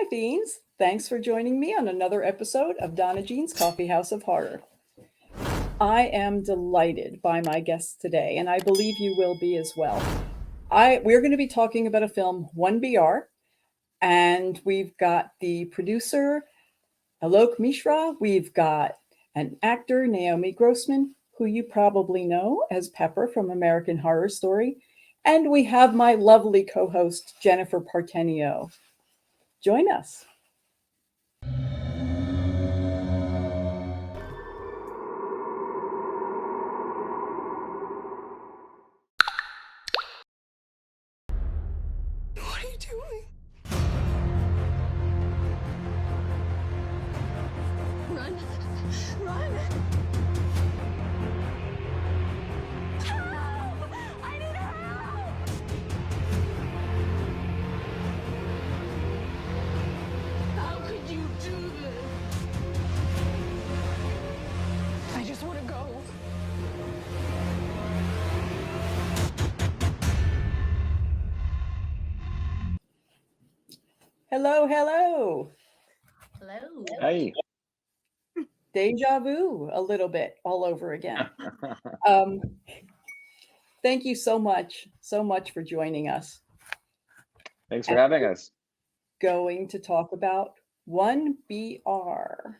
Hi, Fiends. Thanks for joining me on another episode of DonnaJean's Coffee House of Horror. I am delighted by my guests today, and I believe you will be as well. We're going to be talking about a film, 1BR, and we've got the producer, Alok Mishra. We've got an actor, Naomi Grossman, who you probably know as Pepper from American Horror Story. And we have my lovely co-host, Jennifer Partenio. Join us. What are you doing? Run! Run! Help! I need help! How could you do this? I just want to go. Hello, hello. Hello. Hey. Deja vu a little bit all over again. Thank you so much for joining us. Thanks for having us. Going to talk about 1BR.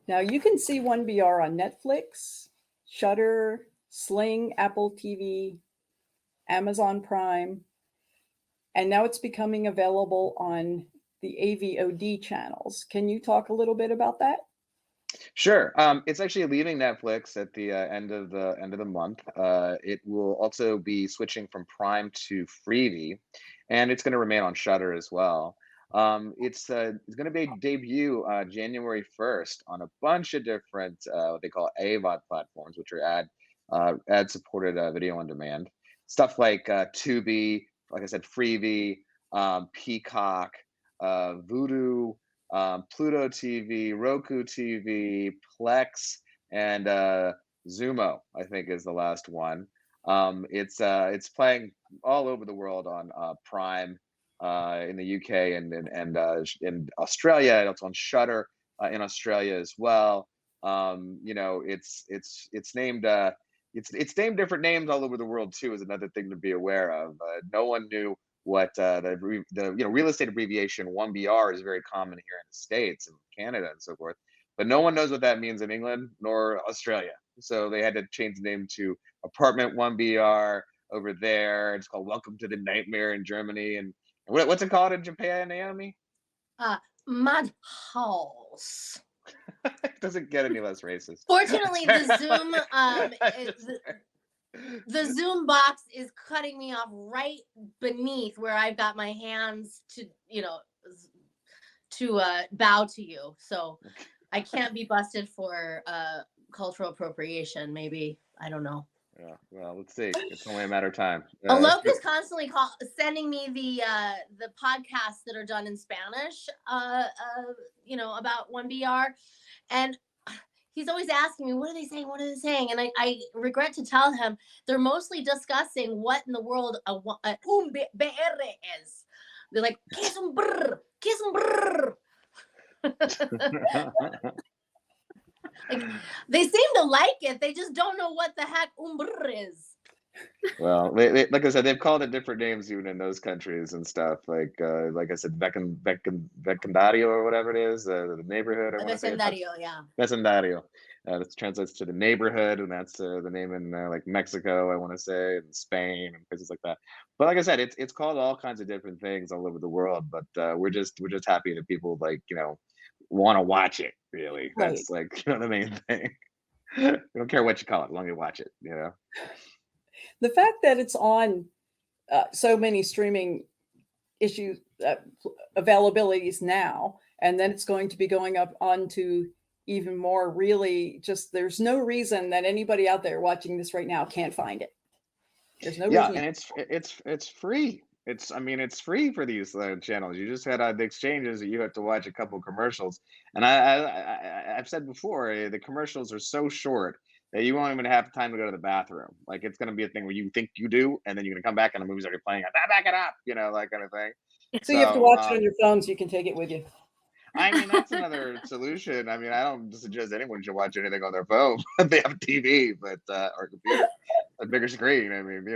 Now you can see 1BR on Netflix, Shudder, Sling, Apple TV, Amazon Prime, and now it's becoming available on the AVOD channels. Can you talk a little bit about that? Sure. It's actually leaving Netflix at the end of the month. It will also be switching from Prime to Freevee, and it's going to remain on Shudder as well. It's going to be debut January 1st on a bunch of different what they call AVOD platforms, which are ad supported video on demand. Stuff like Tubi, like I said, Freevee, Peacock, Vudu, Pluto TV, Roku TV, Plex, and Zumo, I think, is the last one. It's playing all over the world on Prime in the UK and in Australia, and it's on Shudder in Australia as well. It's named named different names all over the world too, is another thing to be aware of. No one knew what the real estate abbreviation 1BR is very common here in the States and Canada and so forth, but no one knows what that means in England nor Australia. So they had to change the name to Apartment 1BR over there. It's called Welcome to the Nightmare in Germany. And what's it called in Japan, Naomi? Madhouse. It doesn't get any less racist. Fortunately, the Zoom the Zoom box is cutting me off right beneath where I've got my hands to bow to you. So I can't be busted for cultural appropriation. Maybe, I don't know. Yeah, well, let's see. It's only a matter of time. Alok is constantly sending me the podcasts that are done in Spanish, about 1BR, and he's always asking me, what are they saying? What are they saying? And I regret to tell him they're mostly discussing what in the world a BR is. They're like, ¿qué es un brr? ¿Qué es un brr? Like, they seem to like it. They just don't know what the heck brr is. Well, they, like I said, they've called it different names even in those countries and stuff. Like I said, Vecindario or whatever it is, the neighborhood. Vecindario, yeah. Vecindario. That translates to the neighborhood, and that's the name in like Mexico, I want to say, and Spain and places like that. But like I said, it's called all kinds of different things all over the world. But we're just happy that people want to watch it. Really, Right. That's the main thing. We don't care what you call it, as long as you watch it. The fact that it's on so many streaming availabilities now, and then it's going to be going up onto even more, really just there's no reason that anybody out there watching this right now can't find it. There's no reason. And it's free. It's free for these channels. You just had the exchanges that you have to watch a couple commercials, and I've said before, the commercials are so short that you won't even have time to go to the bathroom. Like, it's going to be a thing where you think you do, and then you're going to come back and the movie's already playing. Back it up, that kind of thing. So you have to So watch it on your phone so you can take it with you. I mean, that's another solution. I mean, I don't suggest anyone should watch anything on their phone if they have a TV, but or computer, a bigger screen. I mean,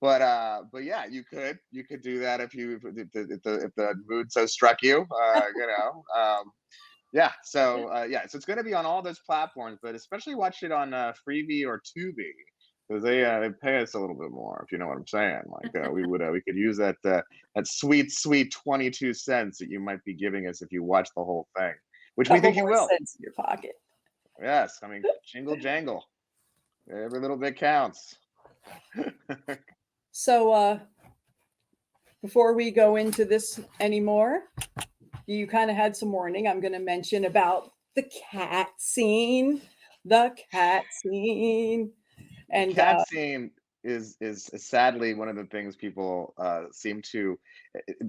but yeah, you could do that if the mood so struck you. Yeah. So it's going to be on all those platforms, but especially watch it on Freevee or Tubi because they pay us a little bit more, if you know what I'm saying. Like we could use that sweet 22 cents that you might be giving us if you watch the whole thing, which we Couple think you more will. cents in your pocket. Yes, I mean jingle jangle, every little bit counts. So before we go into this anymore, you kind of had some warning. I'm going to mention about the cat scene. The cat scene. And Cat scene is sadly one of the things people seem to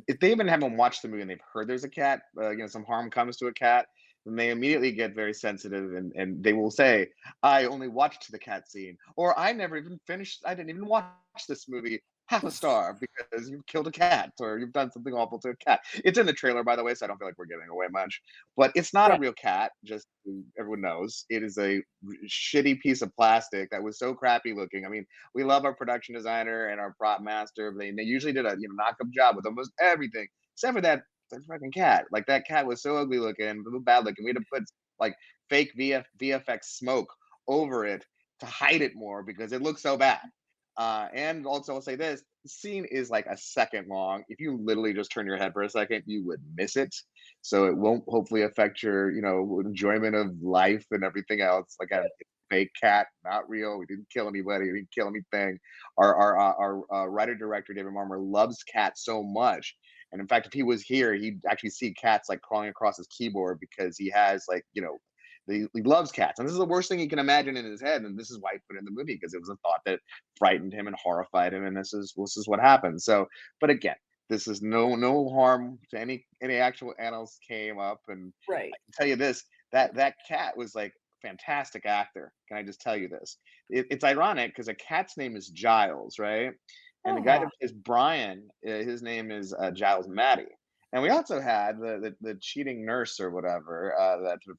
if they even haven't watched the movie and they've heard there's a cat, some harm comes to a cat, then they immediately get very sensitive and they will say, I only watched the cat scene, or I didn't even watch this movie, half a star because you've killed a cat or you've done something awful to a cat. It's in the trailer, by the way, so I don't feel like we're giving away much. But it's not a right. real cat, just so everyone knows. It is a shitty piece of plastic that was so crappy looking. I mean, we love our production designer and our prop master. They usually did a knock-up job with almost everything, except for that fucking cat. Like that cat was so ugly looking, so bad looking. We had to put like fake VFX smoke over it to hide it more because it looked so bad. And also, I'll say this: the scene is like a second long. If you literally just turn your head for a second, you would miss it. So it won't hopefully affect your, enjoyment of life and everything else. Like a fake cat, not real. We didn't kill anybody. We didn't kill anything. Our writer director David Marmer loves cats so much, and in fact, if he was here, he'd actually see cats like crawling across his keyboard because he has like he loves cats, and this is the worst thing he can imagine in his head, and this is why he put it in the movie because it was a thought that frightened him and horrified him, and this is what happened. So, but again, this is no harm to any actual animals came up, and Right. I can tell you this: that cat was like fantastic actor. Can I just tell you this? It's ironic because a cat's name is Giles, right? And the guy Uh-huh. that plays Brian, his name is Giles Matty. And we also had the cheating nurse or whatever that her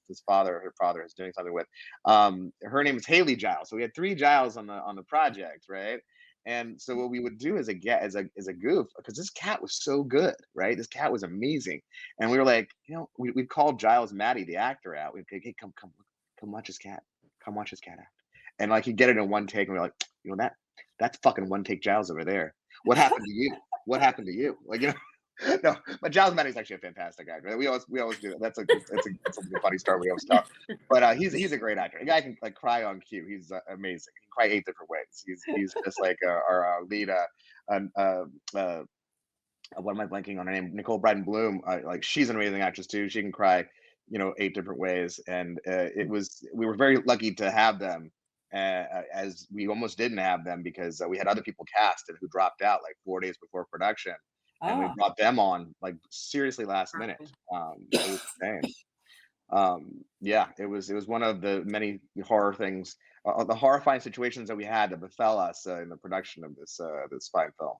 father is doing something with. Her name is Haley Giles. So we had three Giles on the project, right? And so what we would do as a goof, because this cat was so good, right? This cat was amazing, and we were like, we'd call Giles Matty, the actor, out. We'd say, hey, come watch his cat, come watch his cat act, and like he'd get it in one take, and we're like, that's fucking one take Giles over there. What happened to you? What happened to you? Like no, but Giles Matty is actually a fantastic actor. We always do that. That's a funny story we always tell. But he's a great actor. A guy can like cry on cue. He's amazing. He can cry 8 different ways. He's just like our lead. What am I blanking on her name? Nicole Bryden Bloom. Like she's an amazing actress too. She can cry, 8 different ways. And we were very lucky to have them. As we almost didn't have them because we had other people casted who dropped out like 4 days before production, and we Ah. brought them on like seriously last minute. It was insane. Yeah, it was one of the many horror things, the horrifying situations that we had that befell us in the production of this fine film.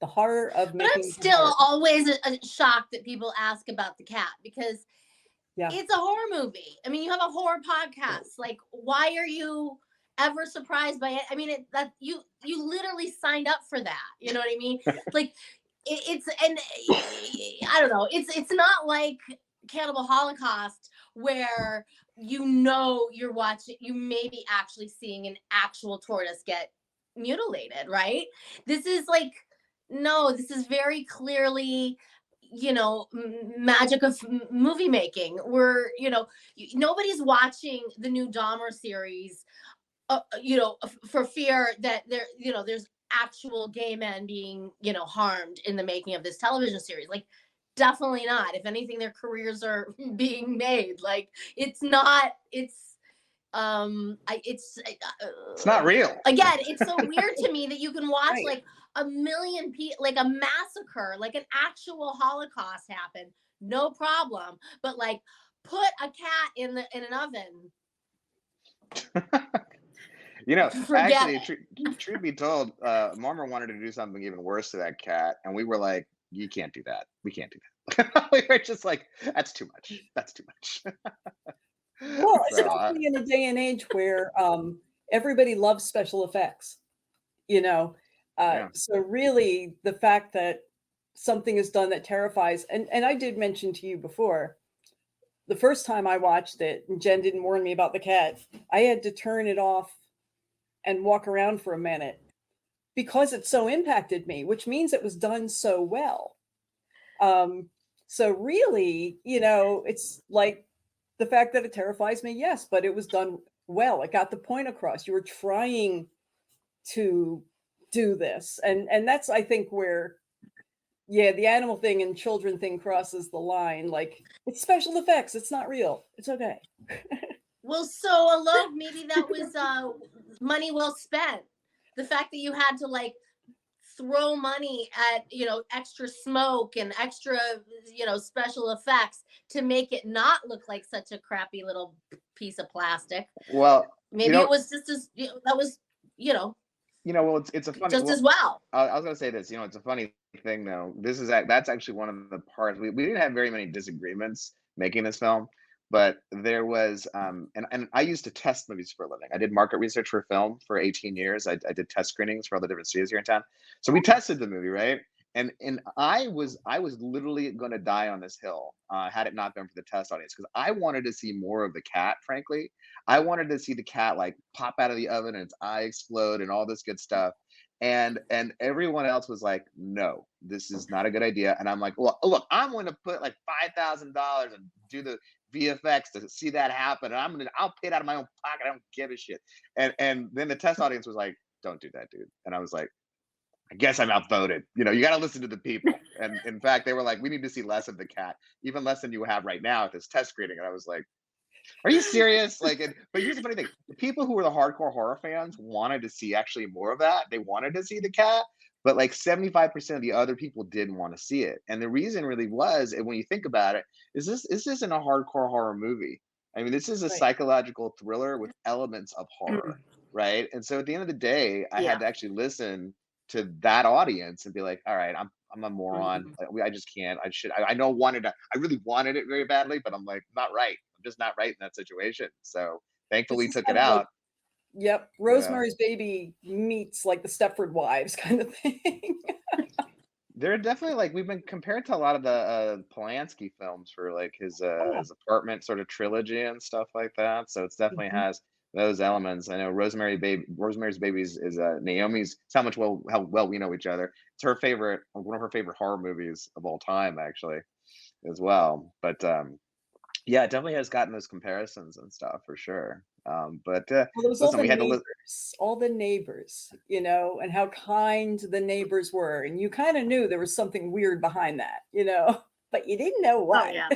The horror of But I'm making still always shocked that people ask about the cat because yeah. it's a horror movie. I mean, you have a horror podcast. Like, why are you ever surprised by it? I mean, that you literally signed up for that. You know what I mean? Like, and I don't know. It's not like Cannibal Holocaust where you're watching, you may be actually seeing an actual tortoise get mutilated, right? This is like, no, this is very clearly magic of movie making where nobody's watching the new Dahmer series for fear that there's actual gay men being harmed in the making of this television series. Like, definitely not. If anything, their careers are being made. Like, it's not. It's It's not real. Again, it's so weird to me that you can watch Right. like a million people, like a massacre, like an actual Holocaust happen, no problem. But like, put a cat in an oven. Actually, truth be told, Marmer wanted to do something even worse to that cat, and we were like, you can't do that. We can't do that. We were just like, that's too much. That's too much. Well, So, especially in a day and age where everybody loves special effects, you know. yeah. So really, the fact that something is done that terrifies, and I did mention to you before, the first time I watched it, and Jen didn't warn me about the cat, I had to turn it off and walk around for a minute because it so impacted me, which means it was done so well. So really, it's like the fact that it terrifies me, yes, but it was done well. It got the point across. You were trying to do this. And that's, I think, where, yeah, the animal thing and children thing crosses the line. Like, it's special effects. It's not real. It's okay. Well, so Alok, maybe that was money well spent. The fact that you had to like throw money at, extra smoke and extra, special effects to make it not look like such a crappy little piece of plastic. Well, Maybe it was just as, that was, well, it's a funny, just as well. I was gonna say this, it's a funny thing though. That's actually one of the parts we didn't have very many disagreements making this film, but there was and I used to test movies for a living. I did market research for film for 18 years. I did test screenings for all the different studios here in town. So we tested the movie, right? And I was literally going to die on this hill had it not been for the test audience, because I wanted to see more of the cat. Frankly, I wanted to see the cat like pop out of the oven and its eye explode and all this good stuff. And everyone else was like, no, this is not a good idea. And I'm like, well, look, I'm going to put like $5,000 and do the VFX to see that happen. And I'll pay it out of my own pocket. I don't give a shit. And then the test audience was like, don't do that, dude. And I was like, I guess I'm outvoted. You got to listen to the people. And in fact, they were like, we need to see less of the cat, even less than you have right now at this test screening. And I was like, are you serious? But here's the funny thing. The people who were the hardcore horror fans wanted to see actually more of that. They wanted to see the cat, but like 75% of the other people didn't want to see it. And the reason really was, and when you think about it, this isn't a hardcore horror movie. I mean, this is a psychological thriller with elements of horror, right? And so at the end of the day, I had to actually listen to that audience and be like, all right, I'm a moron. I just can't. I really wanted it very badly, but I'm like, not right. I'm just not right in that situation. So thankfully took it out. Yep. Rosemary's Baby meets like the Stepford Wives kind of thing. They're definitely like, we've been compared to a lot of the Polanski films for like his apartment sort of trilogy and stuff like that. So it's definitely has those elements. I know Rosemary's Baby is Naomi's. It's how well we know each other. It's her favorite, one of her favorite horror movies of all time, actually, as well. But yeah, it definitely has gotten those comparisons and stuff for sure. But listen, we had to all the neighbors, and how kind the neighbors were, and you kind of knew there was something weird behind that, but you didn't know what. Oh, yeah.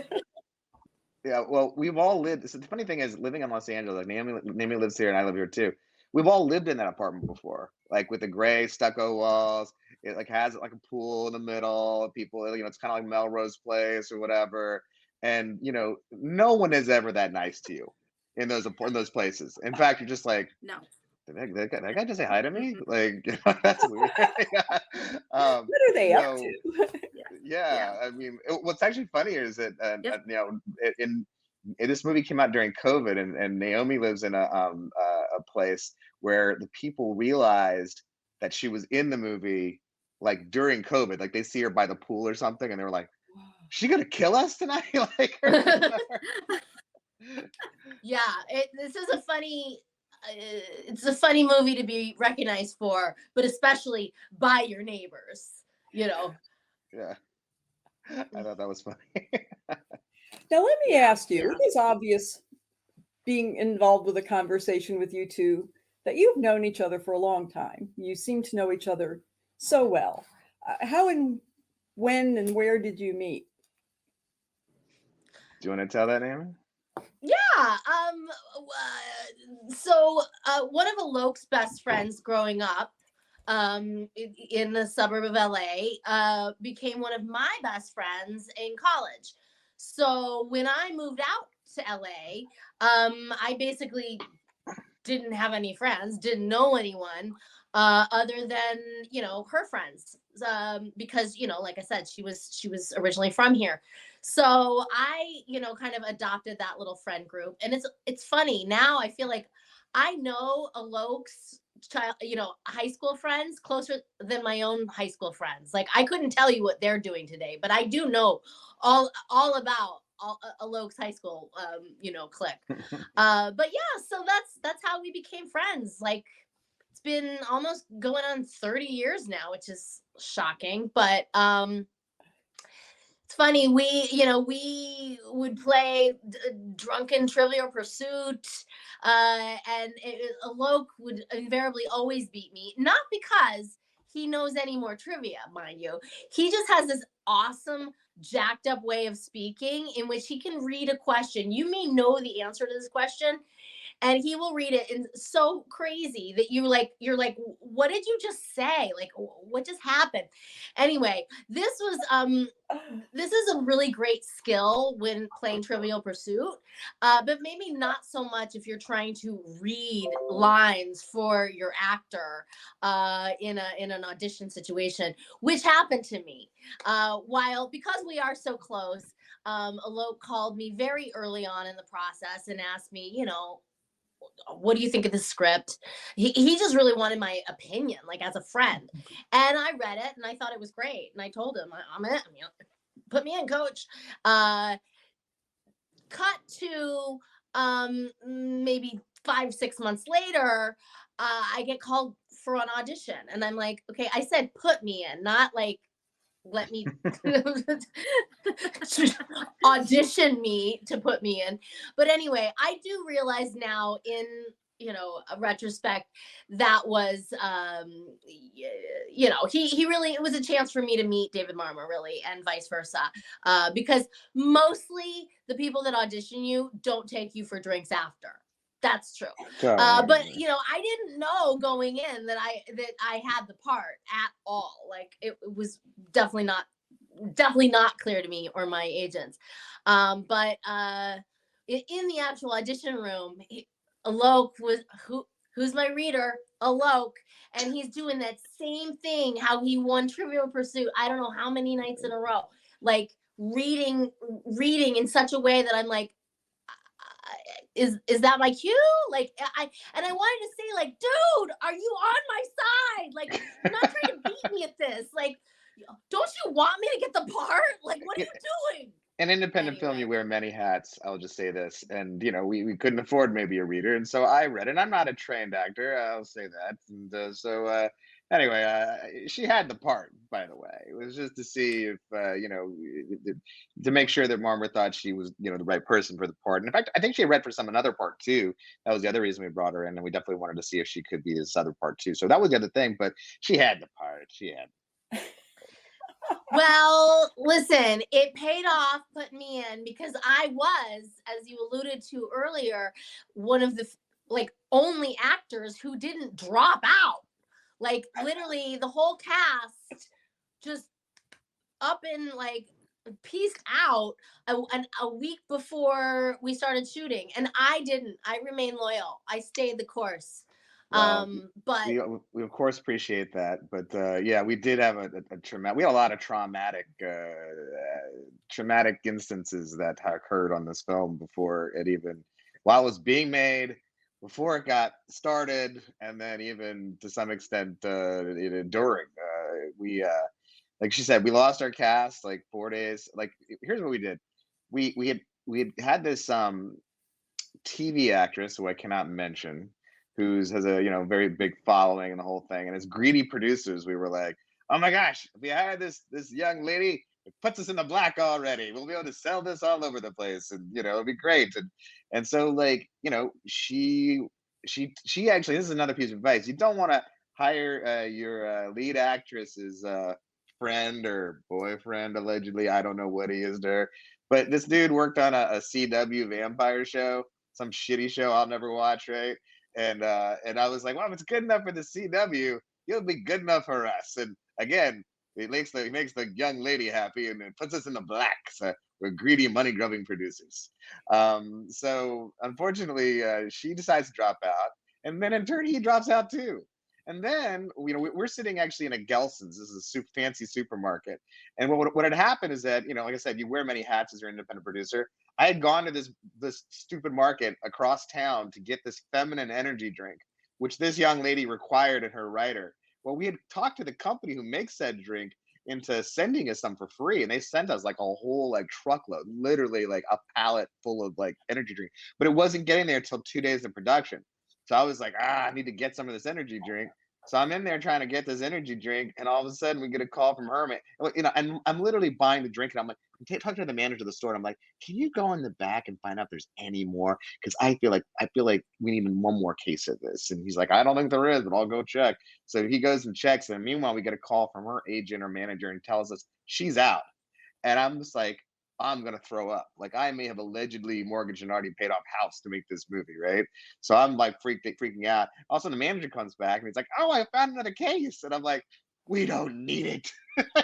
Yeah, well, we've all lived. So the funny thing is, living in Los Angeles, like Naomi lives here and I live here too. We've all lived in that apartment before, like with the gray stucco walls. It like has like a pool in the middle. People, it's kind of like Melrose Place or whatever. And no one is ever that nice to you in those places. In fact, you're just like, No. Did that guy just say hi to me? Like, that's weird. What are they up to? Yeah, I mean, what's actually funny is that in this movie came out during COVID, and Naomi lives in a place where the people realized that she was in the movie like during COVID. Like they see her by the pool or something, and they were like, "She gonna kill us tonight?" Like, yeah, this is a funny. It's a funny movie to be recognized for, but especially by your neighbors. Yeah. I thought that was funny. Now, let me ask you, it is obvious, being involved with a conversation with you two, that you've known each other for a long time. You seem to know each other so well. How and when and where did you meet? Do you want to tell that, Naomi? Yeah. So one of Alok's best friends growing up, in the suburb of LA, became one of my best friends in college. So when I moved out to LA, I basically didn't have any friends, didn't know anyone. other than, her friends, because, like I said, she was originally from here. So I, kind of adopted that little friend group. And it's funny now. I feel like I know Alok's child, high school friends closer than my own high school friends. Like I couldn't tell you what they're doing today, but I do know all about Alok's high school, clique. But yeah, so that's how we became friends. Like it's been almost going on 30 years now, which is shocking, but it's funny. We would play drunken Trivial Pursuit, and Alok would invariably always beat me, not because he knows any more trivia, mind you. He just has this awesome jacked up way of speaking in which he can read a question. You may know the answer to this question, and he will read it and so crazy that you're like, what did you just say? Like, what just happened? Anyway, this is a really great skill when playing Trivial Pursuit, but maybe not so much if you're trying to read lines for your actor in an audition situation, which happened to me. Because we are so close, Alok called me very early on in the process and asked me, what do you think of the script? He just really wanted my opinion, like as a friend. And I read it and I thought it was great. And I told him, I'm in, put me in, coach. Cut to maybe 5-6 months later, I get called for an audition. And I'm like, okay, I said put me in, not like let me audition me to put me in. But anyway, I do realize now in a retrospect that was he really, it was a chance for me to meet David Marmor, really, and vice versa, because mostly the people that audition you don't take you for drinks after. That's true. But I didn't know going in that I had the part at all. Like it was definitely not clear to me or my agents. But in the actual audition room, Alok was who's my reader, Alok, and he's doing that same thing. How he won Trivial Pursuit, I don't know how many nights in a row, like reading in such a way that I'm like, is that my cue? Like I wanted to say, like, dude, are you on my side? Like, you're not trying to beat me at this. Like, don't you want me to get the part? Like, what are you doing? In independent film, you wear many hats. I'll just say this, and we couldn't afford maybe a reader, and so I read it. I'm not a trained actor, I'll say that. And anyway, she had the part. By the way, it was just to see if to make sure that Marmor thought she was the right person for the part. And in fact, I think she had read for another part too. That was the other reason we brought her in, and we definitely wanted to see if she could be this other part too. So that was the other thing. But she had the part. She had. Well, listen, it paid off putting me in because I was, as you alluded to earlier, one of the only actors who didn't drop out. Like literally the whole cast just up and pieced out a week before we started shooting. And I didn't. I remained loyal. I stayed the course. Well, But we of course appreciate that, but yeah, we did have a traumatic. We had a lot of traumatic instances that occurred on this film before it even, while it was being made, before it got started, and then even to some extent during. We like she said, we lost our cast like 4 days. Like here's what we did: we had this TV actress who I cannot mention, has a very big following and the whole thing. And as greedy producers, we were like, oh my gosh, if we hire this young lady, it puts us in the black already. We'll be able to sell this all over the place, and it'll be great. And so she actually, this is another piece of advice: you don't want to hire your lead actress's friend or boyfriend, allegedly. I don't know what he is to her, but this dude worked on a CW vampire show, some shitty show I'll never watch, right? And I was like, well, if it's good enough for the CW, he'll be good enough for us. And again, it makes the young lady happy, and it puts us in the black. So we're greedy, money grubbing producers. So unfortunately, she decides to drop out, and then in turn he drops out too. And then, we're sitting actually in a Gelson's. This is a fancy supermarket. And what had happened is that, like I said, you wear many hats as your independent producer. I had gone to this stupid market across town to get this feminine energy drink, which this young lady required in her writer. Well, we had talked to the company who makes said drink into sending us some for free, and they sent us like a whole like truckload, literally like a pallet full of like energy drink. But it wasn't getting there until 2 days of production. So I was like, I need to get some of this energy drink. So I'm in there trying to get this energy drink, and all of a sudden we get a call from Hermit. And I'm literally buying the drink, and I'm like, talking to the manager of the store. And I'm like, can you go in the back and find out if there's any more? Because I feel like we need one more case of this. And he's like, I don't think there is, but I'll go check. So he goes and checks, and meanwhile we get a call from her agent or manager and tells us she's out. And I'm just like, I'm gonna throw up. Like I may have allegedly mortgaged and already paid off house to make this movie, right? So I'm like freaking out. Also, the manager comes back and he's like, "Oh, I found another case," and I'm like, "We don't need it."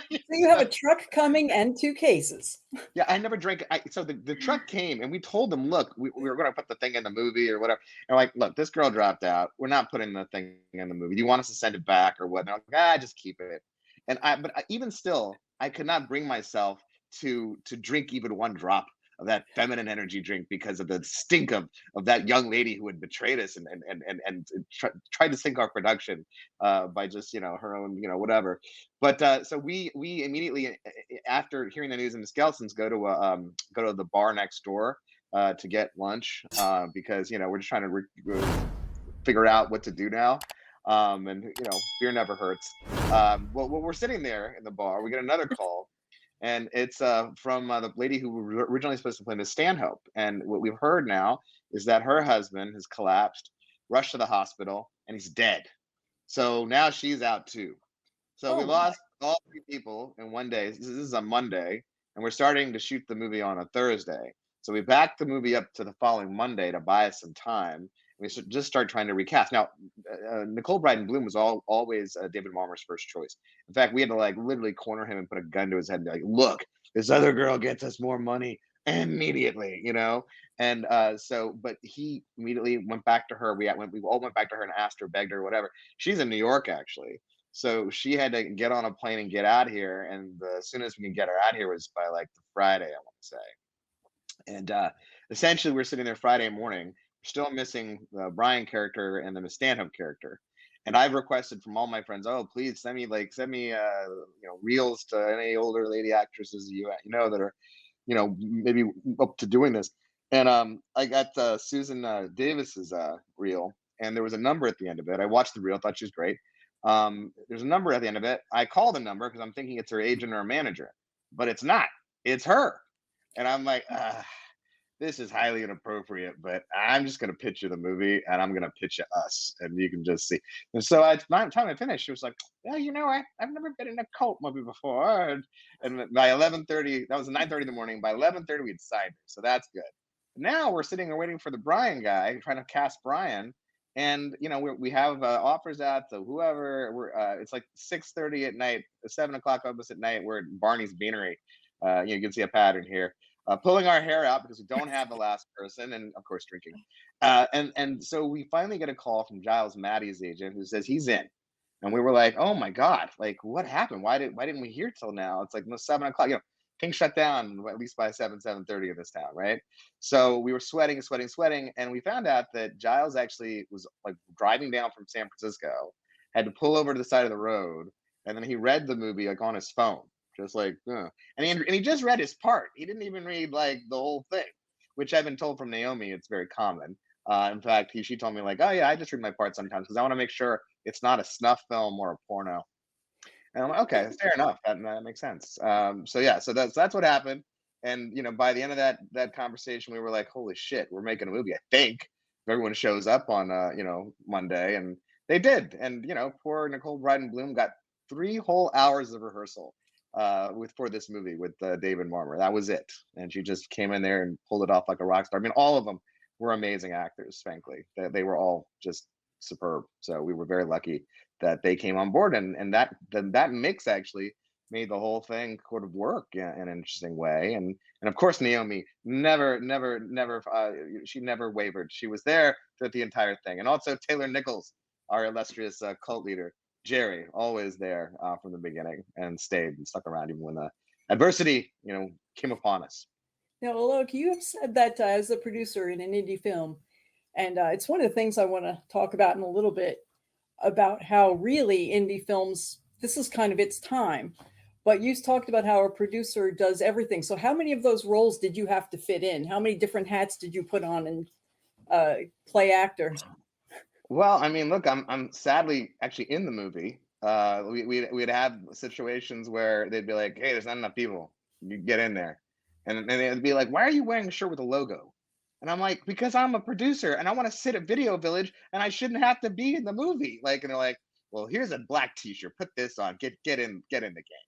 So you have a truck coming and 2 cases. Yeah, I never drank. So the truck came and we told them, look, we were going to put the thing in the movie or whatever. And we're like, look, this girl dropped out. We're not putting the thing in the movie. Do you want us to send it back or what? And I'm like, just keep it. But even still, I could not bring myself to drink even one drop of that feminine energy drink because of the stink of that young lady who had betrayed us and tried to sink our production by just her own whatever. But so we immediately after hearing the news in the Skelsons go to the bar next door to get lunch because we're just trying to figure out what to do now. And beer never hurts. Well, we're sitting there in the bar, we get another call. And it's from the lady who was originally supposed to play Miss Stanhope. And what we've heard now is that her husband has collapsed, rushed to the hospital, and he's dead. So now she's out too. So we lost all 3 people in one day. This is a Monday, and we're starting to shoot the movie on a Thursday. So we backed the movie up to the following Monday to buy us some time. We should just start trying to recast. Now, Nicole Bryden Bloom was always David Marmer's first choice. In fact, we had to like literally corner him and put a gun to his head and be like, "Look, this other girl gets us more money immediately," And but he immediately went back to her. We all went back to her and asked her, begged her, whatever. She's in New York actually, so she had to get on a plane and get out here. And as soon as we could get her out here was by like the Friday, I want to say. And essentially, we're sitting there Friday morning. Still missing the Brian character and the Miss Stanhope character. And I've requested from all my friends, oh, please send me reels to any older lady actresses that are, maybe up to doing this. And I got Susan Davis's reel, and there was a number at the end of it. I watched the reel, thought she was great. There's a number at the end of it. I call the number because I'm thinking it's her agent or her manager, but it's not. It's her. And I'm like, this is highly inappropriate, but I'm just going to pitch you the movie and I'm going to pitch you us and you can just see. And so by the time I finished, she was like, yeah, I've never been in a cult movie before. And by 11:30, that was 9:30 in the morning. By 11:30, we'd signed her. So that's good. Now we're sitting there waiting for the Brian guy, trying to cast Brian. And, we have offers out to whoever. It's like 6:30 at night, 7 o'clock almost at night. We're at Barney's Beanery. You can see a pattern here. Pulling our hair out because we don't have the last person, and of course drinking. And so we finally get a call from Giles Maddie's agent who says he's in, and we were like, oh my god, like what happened? Why didn't we hear till now? It's like 7 o'clock. Things shut down at least by 7:30 in this town, right? So we were sweating, and we found out that Giles actually was like driving down from San Francisco, had to pull over to the side of the road, and then he read the movie like on his phone. Just like, and he just read his part. He didn't even read like the whole thing, which I've been told from Naomi, it's very common. In fact, she told me like, oh yeah, I just read my part sometimes because I want to make sure it's not a snuff film or a porno. And I'm like, okay, fair enough. That makes sense. So that's what happened. And by the end of that conversation, we were like, holy shit, we're making a movie. I think if everyone shows up on Monday, and they did. And poor Nicole Bryden Bloom got 3 whole hours of rehearsal for this movie with David Marmer. That was it. And she just came in there and pulled it off like a rock star. I mean, all of them were amazing actors, frankly. They were all just superb. So we were very lucky that they came on board, and that mix actually made the whole thing sort of work in an interesting way. And of course, Naomi never she never wavered. She was there throughout the entire thing. And also Taylor Nichols our illustrious cult leader, Jerry, always there from the beginning and stayed and stuck around even when the adversity, came upon us. Now, Alok, you have said that as a producer in an indie film, and it's one of the things I want to talk about in a little bit about how really indie films, this is kind of its time. But you talked about how a producer does everything. So how many of those roles did you have to fit in? How many different hats did you put on and play actor? Well, I mean, look, I'm sadly actually in the movie. We'd have situations where they'd be like, "Hey, there's not enough people. You get in there," and they'd be like, "Why are you wearing a shirt with a logo?" And I'm like, "Because I'm a producer and I want to sit at Video Village and I shouldn't have to be in the movie." Like, and they're like, "Well, here's a black T-shirt. Put this on. Get in the game."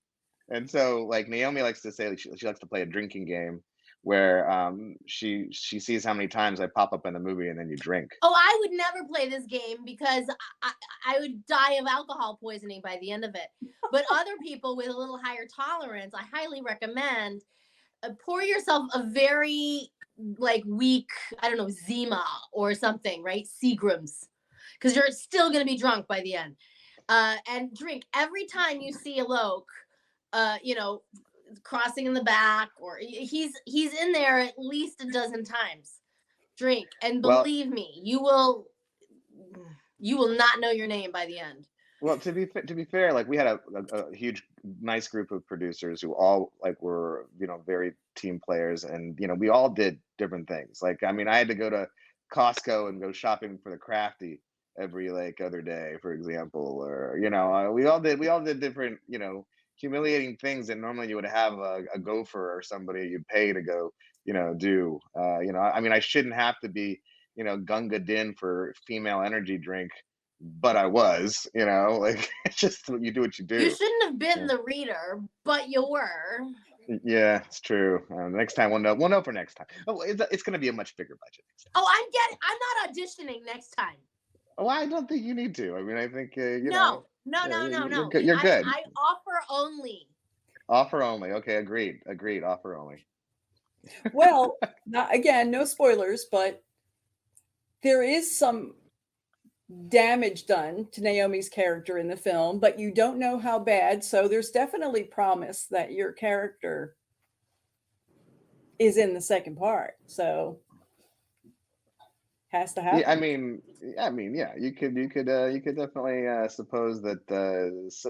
And so, like Naomi likes to say, like, she likes to play a drinking game where she sees how many times I pop up in the movie and then you drink. Oh, I would never play this game because I would die of alcohol poisoning by the end of it. But other people with a little higher tolerance, I highly recommend pour yourself a very like weak, I don't know, Zima or something, right? Seagrams, because you're still going to be drunk by the end. And drink every time you see Alok, crossing in the back, or he's in there at least a dozen times. Drink, and believe me, you will not know your name by the end. Well, to be fair, like we had a huge, nice group of producers who all like were very team players, and we all did different things. Like I mean, I had to go to Costco and go shopping for the crafty every like other day, for example, or we all did different humiliating things that normally you would have a gopher or somebody you'd pay to go do. I mean, I shouldn't have to be gunga din for female energy drink, but I was, like it's just you do what you do. You shouldn't have been the reader, but you were. Yeah, it's true. Next time we'll know for next time. Oh, it's going to be a much bigger budget next time. Oh, I'm not auditioning next time. Oh, I don't think you need to. I mean, I think No. You're good. I offer only. Offer only. Okay, agreed. Offer only. Well, again, no spoilers, but there is some damage done to Naomi's character in the film, but you don't know how bad. So there's definitely promise that your character is in the second part. So has to happen. Yeah, I mean, yeah. You could definitely suppose that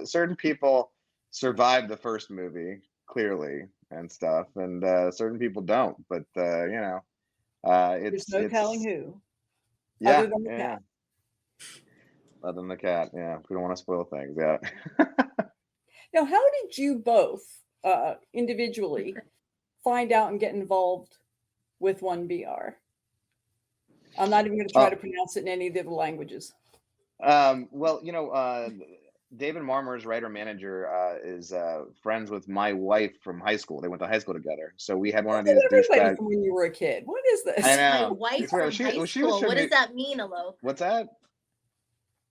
certain people survive the first movie clearly and stuff, and certain people don't. But there's no telling who. Yeah, other than the cat. Other than the cat, yeah. We don't want to spoil things, yeah. Now, how did you both individually find out and get involved with 1BR? I'm not even going to try to pronounce it in any of the other languages. Well, David Marmer's writer-manager is friends with my wife from high school. They went to high school together. So we had one of these douchebags. From when you were a kid. What is this? I know. My wife from high school. What does that mean, Alok? What's that?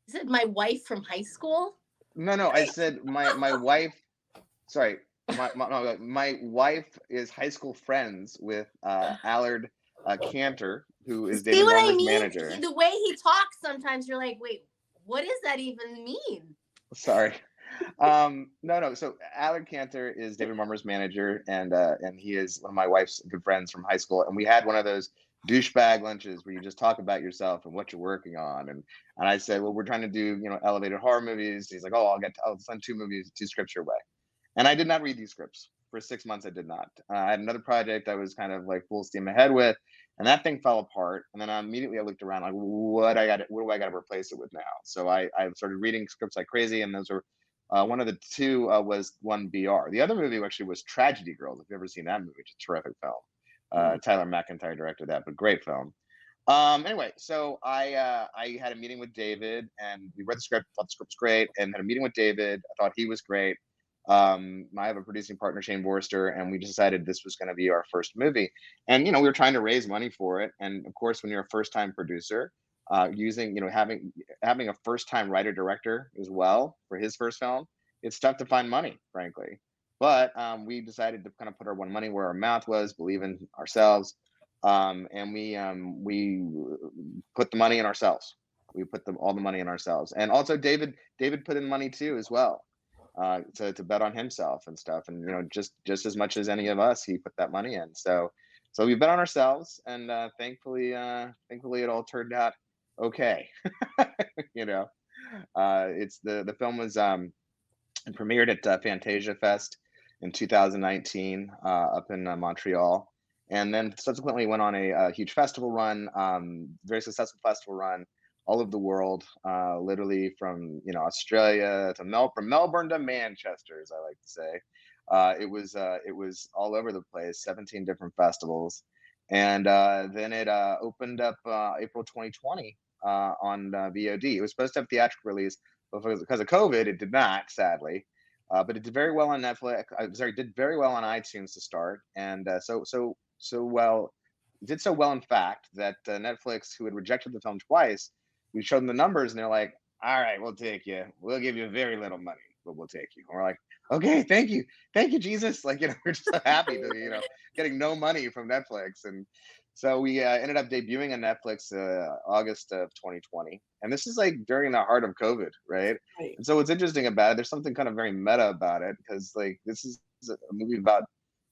You said my wife from high school? No. I said my wife. Sorry, my wife is high school friends with Allard Cantor, who is David Marmer's manager. The way he talks, sometimes you're like, wait, what does that even mean? Sorry. No. So Allard Cantor is David Marmer's manager, and he is one of my wife's good friends from high school. And we had one of those douchebag lunches where you just talk about yourself and what you're working on. And I said, well, we're trying to do elevated horror movies. He's like, oh, I'll send 2 scripts your way. And I did not read these scripts for 6 months. I did not. I had another project I was kind of like full steam ahead with, and that thing fell apart. And then immediately I looked around like, what do I got to replace it with now? So I started reading scripts like crazy, and those were one of the 2 was 1BR. The other movie actually was Tragedy Girls. If you've ever seen that movie, it's a terrific film. Tyler McIntyre directed that, but great film. Anyway, so I had a meeting with David, and we read the script, thought the script was great, and had a meeting with David. I thought he was great. I have a producing partner, Shane Borster, and we decided this was going to be our first movie. And we were trying to raise money for it. And of course, when you're a first-time producer, having a first-time writer director as well for his first film, it's tough to find money, frankly. But we decided to kind of put our money where our mouth was, believe in ourselves, and we put the money in ourselves. We put all the money in ourselves, and also David put in money too as well, to bet on himself and stuff, and just as much as any of us, he put that money in. So we bet on ourselves, and thankfully it all turned out okay. It's the film was premiered at Fantasia Fest in 2019 up in Montreal, and then subsequently went on a huge festival run, very successful festival run all over the world, literally from Australia to Melbourne to Manchester, as I like to say. It was all over the place, 17 different festivals, and then it opened up April 2020 on VOD. It was supposed to have theatrical release, but because of COVID, it did not, sadly. But it did very well on Netflix. Did very well on iTunes to start, and so well. It did so well, in fact, that Netflix, who had rejected the film twice, we showed them the numbers, and they're like, "All right, we'll take you. We'll give you very little money, but we'll take you." And we're like, "Okay, thank you, Jesus!" Like, we're just so happy to getting no money from Netflix, and so we ended up debuting on Netflix August of 2020, and this is like during the heart of COVID, right? Right. And so what's interesting about it, there's something kind of very meta about it, because like this is a movie about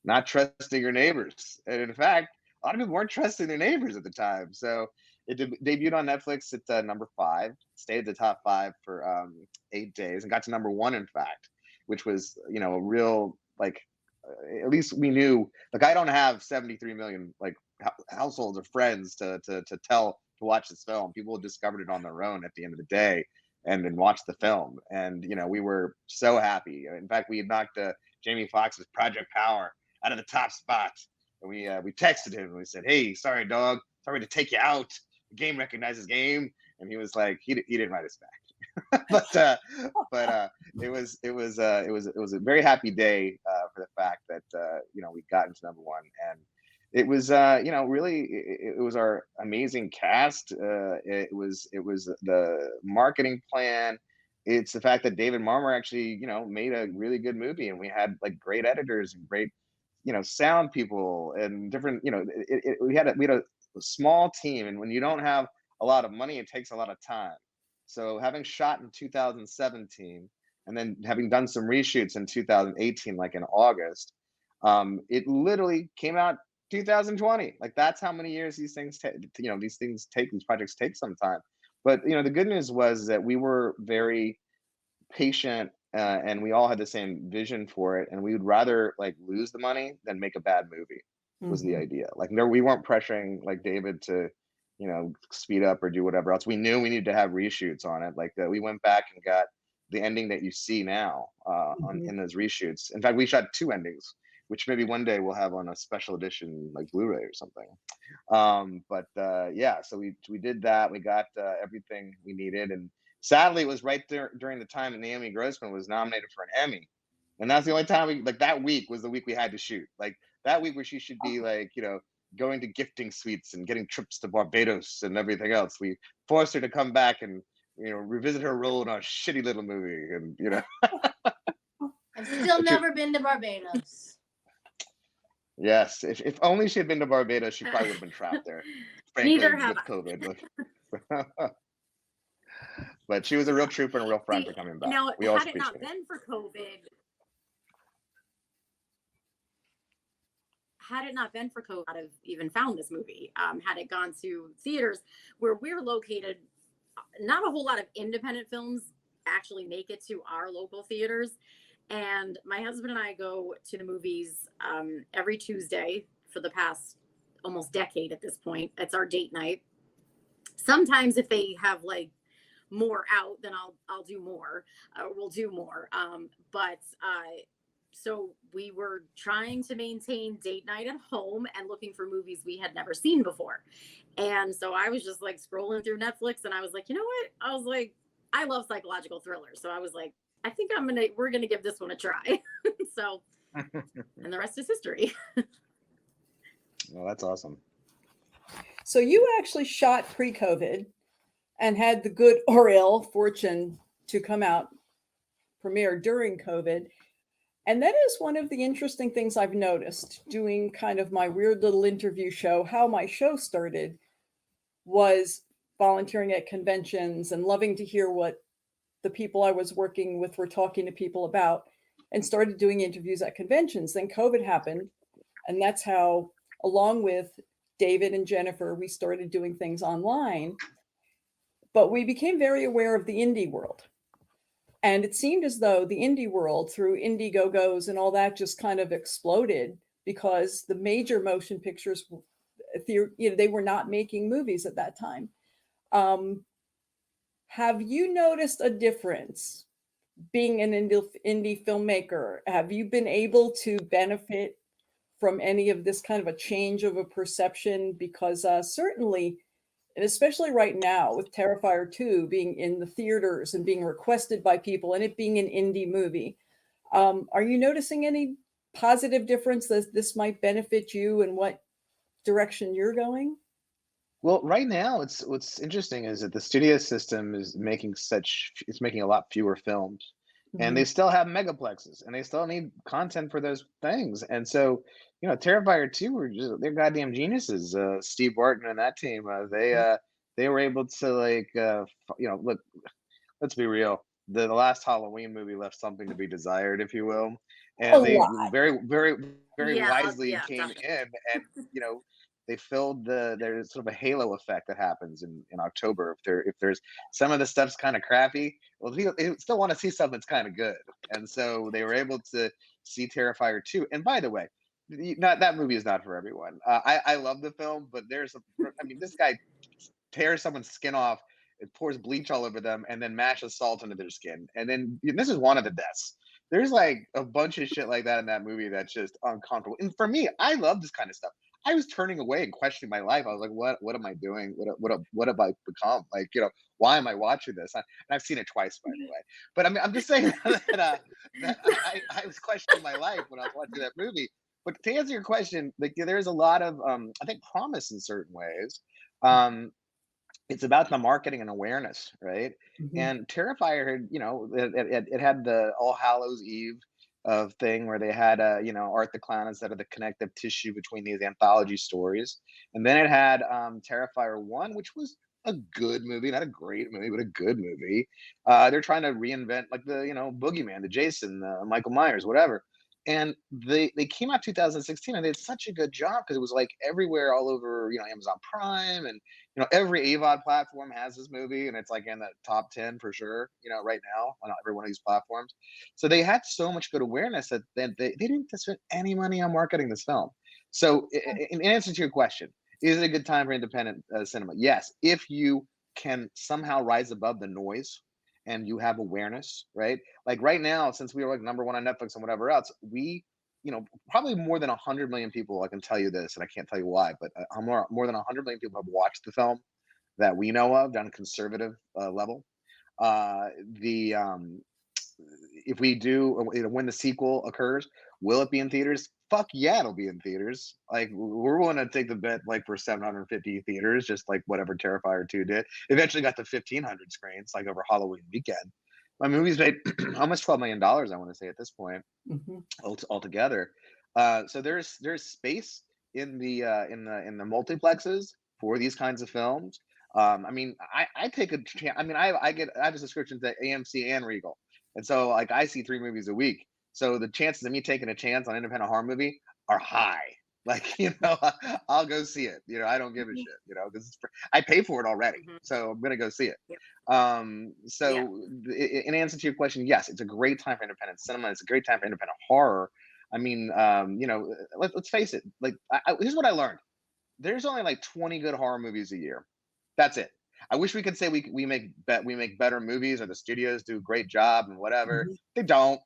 not trusting your neighbors, and in fact, a lot of people weren't trusting their neighbors at the time. So it debuted on Netflix at number 5, stayed at the top 5 for 8 days, and got to number 1, in fact, which was a real, like, at least we knew, like, I don't have 73 million like households or friends to watch this film. People discovered it on their own at the end of the day, and then watched the film, and we were so happy. In fact, we had knocked Jamie Foxx's Project Power out of the top spot, and we texted him and we said, "Hey, sorry dog, sorry to take you out. The game recognizes game," and he was like, he didn't write us back. but it was a very happy day for the fact that we got into number 1, and it was really it was our amazing cast. It was the marketing plan. It's the fact that David Marmor actually made a really good movie, and we had like great editors and great sound people and different we had a small team, and when you don't have a lot of money, it takes a lot of time. So having shot in 2017, and then having done some reshoots in 2018, like in August, it literally came out 2020. Like, that's how many years these things take. These projects take some time. But the good news was that we were very patient, and we all had the same vision for it, and we would rather like lose the money than make a bad movie. Was the idea. Like, no, we weren't pressuring like David to speed up or do whatever else. We knew we needed to have reshoots on it. Like, we went back and got the ending that you see now in those reshoots. In fact, we shot 2 endings, which maybe one day we'll have on a special edition like Blu-ray or something. Yeah, so we did that. We got everything we needed, and sadly, it was right there during the time that Naomi Grossman was nominated for an Emmy, and that's the only time that week was the week we had to shoot. Like, that week where she should be like going to gifting suites and getting trips to Barbados and everything else, we forced her to come back and revisit her role in our shitty little movie, and I've still never been to Barbados. Yes, if only she had been to Barbados, she probably would have been trapped there. Frankly, Neither have with COVID. But she was a real trooper and a real friend for coming back. Now, We always had it not appreciate it. been for COVID, I'd have even found this movie. Had it gone to theaters where we're located, not a whole lot of independent films actually make it to our local theaters. And my husband and I go to the movies every Tuesday for the past almost decade at this point. It's our date night. Sometimes if they have like more out, then I'll do more. We'll do more. So we were trying to maintain date night at home and looking for movies we had never seen before. And so I was just like scrolling through Netflix, and I was like, you know what? I was like, I love psychological thrillers. So I was like, I think we're going to give this one a try. So, and the rest is history. Well, that's awesome. So you actually shot pre-COVID and had the good or ill fortune to come out premiere during COVID. And that is one of the interesting things I've noticed doing kind of my weird little interview show. How my show started was volunteering at conventions and loving to hear what the people I was working with were talking to people about, and started doing interviews at conventions. Then COVID happened, and that's how, along with David and Jennifer, we started doing things online. But we became very aware of the indie world. And it seemed as though the indie world, through Indiegogo's and all that, just kind of exploded because the major motion pictures, they were not making movies at that time. Have you noticed a difference being an indie filmmaker? Have you been able to benefit from any of this kind of a change of a perception? Because certainly, and especially right now with Terrifier 2 being in the theaters and being requested by people and it being an indie movie, are you noticing any positive difference that this might benefit you and what direction you're going? Well, right now, what's interesting is that the studio system is making a lot fewer films, and they still have megaplexes, and they still need content for those things. And so, Terrifier 2 they're goddamn geniuses. Steve Barton and that team, they were able to look. Let's be real. The last Halloween movie left something to be desired, if you will, A and they lot. very, very, very Yeah, wisely yeah, came definitely. in, and they filled there's sort of a halo effect that happens in October. If there's some of the stuff's kind of crappy, well, people they still want to see something that's kind of good, and so they were able to see Terrifier 2. And by the way, not that movie is not for everyone. I love the film, but this guy tears someone's skin off, it pours bleach all over them, and then mashes salt into their skin. And then this is one of the deaths. There's like a bunch of shit like that in that movie that's just uncomfortable. And for me, I love this kind of stuff. I was turning away and questioning my life. I was like, what am I doing? What have I become? Like, why am I watching this? And I've seen it twice, by the way. But I'm just saying that I was questioning my life when I was watching that movie. But to answer your question, like there's a lot of I think promise in certain ways. It's about the marketing and awareness, right? Mhm. And Terrifier had, it had the All Hallows Eve of thing where they had, Art the Clown instead of the connective tissue between these anthology stories. And then it had Terrifier 1, which was a good movie, not a great movie, but a good movie. They're trying to reinvent like the, Boogeyman, the Jason, Michael Myers, whatever. And they came out 2016 and they did such a good job because it was like everywhere all over, Amazon Prime and every AVOD platform has this movie, and it's like in the top 10 for sure, right now on every one of these platforms. So they had so much good awareness that they didn't spend any money on marketing this film. So, in answer to your question, is it a good time for independent cinema? Yes, if you can somehow rise above the noise and you have awareness, right? Like right now, since we were like number one on Netflix and whatever else, we probably more than 100 million people, I can tell you this, and I can't tell you why, but more than 100 million people have watched the film that we know of on a conservative level. The If we do, when the sequel occurs, will it be in theaters? Fuck yeah, it'll be in theaters. Like we're willing to take the bet, like for 750 theaters, just like whatever Terrifier 2 did. Eventually got to 1,500 screens, like over Halloween weekend. My movie's made almost $12 million, I want to say at this point, Mhm. altogether. So there's space in the multiplexes for these kinds of films. I take a chance. I have a subscription to AMC and Regal, and so like I see 3 movies a week. So the chances of me taking a chance on an independent horror movie are high. Like I'll go see it. I don't give a shit. Because I pay for it already, Mhm. so I'm gonna go see it. Yep. Yeah. In answer to your question, yes, it's a great time for independent cinema. It's a great time for independent horror. Let's face it. Like, here's what I learned: there's only like 20 good horror movies a year. That's it. I wish we could say we make better movies, or the studios do a great job and whatever. Mhm. They don't.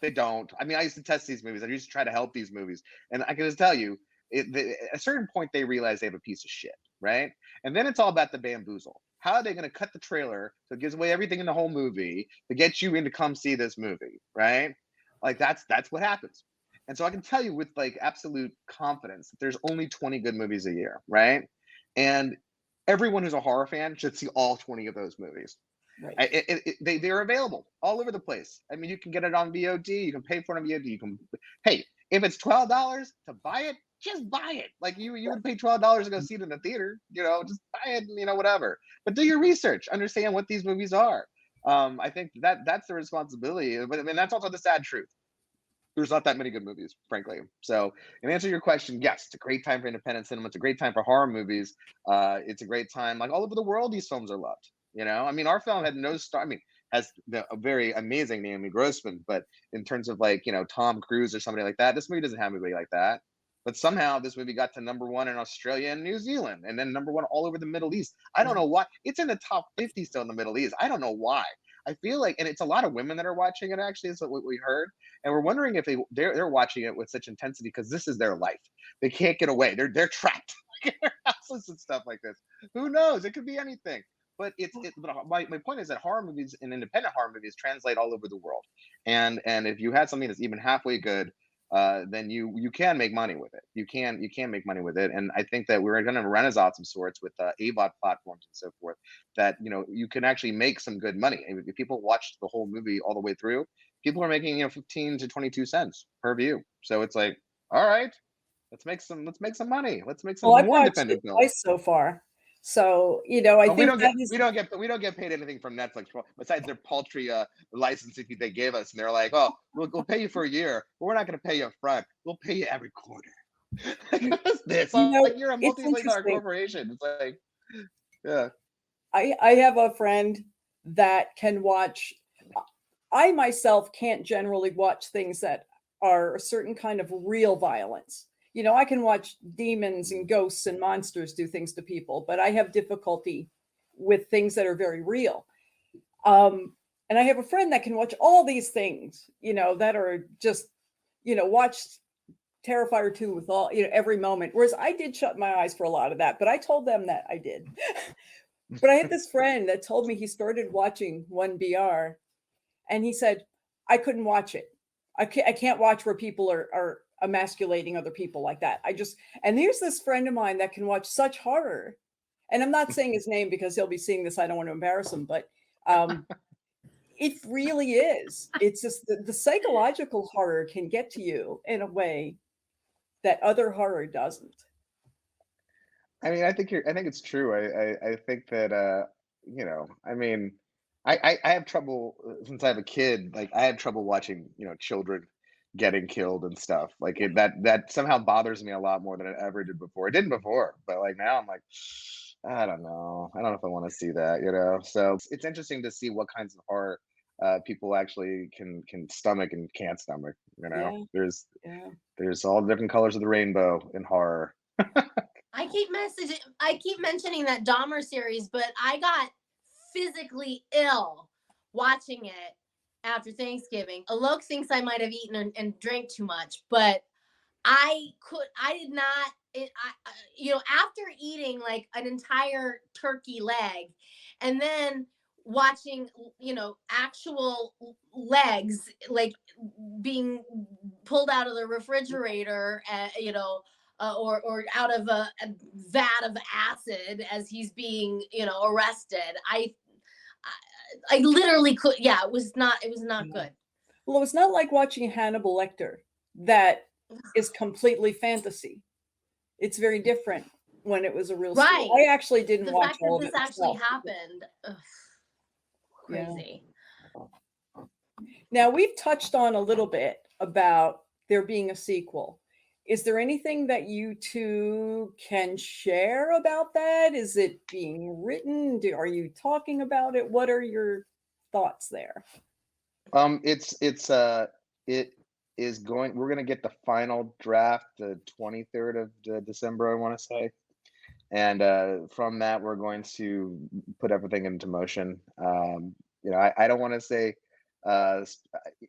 They don't. I used to test these movies. I used to try to help these movies, and I can just tell you, at a certain point, they realize they have a piece of shit, right? And then it's all about the bamboozle. How are they going to cut the trailer so it gives away everything in the whole movie to get you in to come see this movie, right? Like that's what happens. And so I can tell you with like absolute confidence that there's only 20 good movies a year, right? And everyone who's a horror fan should see all 20 of those movies. Right. They're available all over the place. You can get it on VOD. You can pay for it on VOD. Hey, if it's $12 to buy it, just buy it. Like you would pay $12 to go see it in the theater, just buy it, and, whatever. But do your research, understand what these movies are. I think that's the responsibility, but I mean that's also the sad truth. There's not that many good movies, frankly. So, in answer to your question, yes, it's a great time for independent cinema. It's a great time for horror movies. It's a great time, like all over the world, these films are loved. I mean, our film had no star. I mean, has a very amazing Naomi Grossman, but in terms of like Tom Cruise or somebody like that, this movie doesn't have anybody like that. But somehow this movie got to #1 in Australia and New Zealand, and then #1 all over the Middle East. I don't know why. It's in the top 50 still in the Middle East. I don't know why. I feel like, and it's a lot of women that are watching it. Actually, is what we heard, and we're wondering if they're watching it with such intensity because this is their life. They can't get away. They're trapped in their houses and stuff like this. Who knows? It could be anything. But but my point is that horror movies and independent horror movies translate all over the world, and if you had something that's even halfway good, then you can make money with it. You can make money with it, and I think that we're going to have a renaissance of sorts with AVOD platforms and so forth. That you can actually make some good money. If people watch the whole movie all the way through, people are making 15 to 22 cents per view. So it's like, all right, let's make some money. Let's make some Well, I've more watched independent it films. twice so far. So, I But we think don't that get is, we don't get paid anything from Netflix besides their paltry licensing fee they gave us, and they're like, oh, we'll pay you for a year, but we're not going to pay you up front. We'll pay you every quarter. What's this? Like you're a it's multi-billion-dollar interesting. corporation. It's like, yeah. I have a friend that can watch. I myself can't generally watch things that are a certain kind of real violence. I can watch demons and ghosts and monsters do things to people, but I have difficulty with things that are very real. And I have a friend that can watch all these things, that are just, watch Terrifier 2 with all, every moment. Whereas I did shut my eyes for a lot of that, but I told them that I did. But I had this friend that told me he started watching 1BR, and he said, I couldn't watch it. I can't watch where people are emasculating other people like that. And here's this friend of mine that can watch such horror. And I'm not saying his name because he'll be seeing this. I don't want to embarrass him, but it really is. It's just the psychological horror can get to you in a way that other horror doesn't. I mean, I think it's true. I think that I mean, I have trouble since I have a kid. Like I have trouble watching children getting killed and stuff. Like that somehow bothers me a lot more than it ever did before. It didn't before, but like now I'm like, I don't know. I don't know if I want to see that. So it's interesting to see what kinds of horror people actually can stomach and can't stomach. Yeah. There's all different colors of the rainbow in horror. I keep mentioning that Dahmer series, but I got physically ill watching it after Thanksgiving. Alok thinks I might have eaten and drank too much, but I did not. After eating like an entire turkey leg, and then watching, actual legs like being pulled out of the refrigerator, or out of a vat of acid as he's being, arrested. I literally could. Yeah, it was not good. Well, it was not like watching Hannibal Lecter. That is completely fantasy. It's very different when it was a real Right. story. I actually didn't The watch fact all that of this it actually myself. happened. Ugh, crazy. Now, we've touched on a little bit about there being a sequel. Is there anything that you two can share about that? Is it being written? Are you talking about it? What are your thoughts there? It is going. We're gonna get the final draft the 23rd of December, I want to say, and from that we're going to put everything into motion. I don't want to say.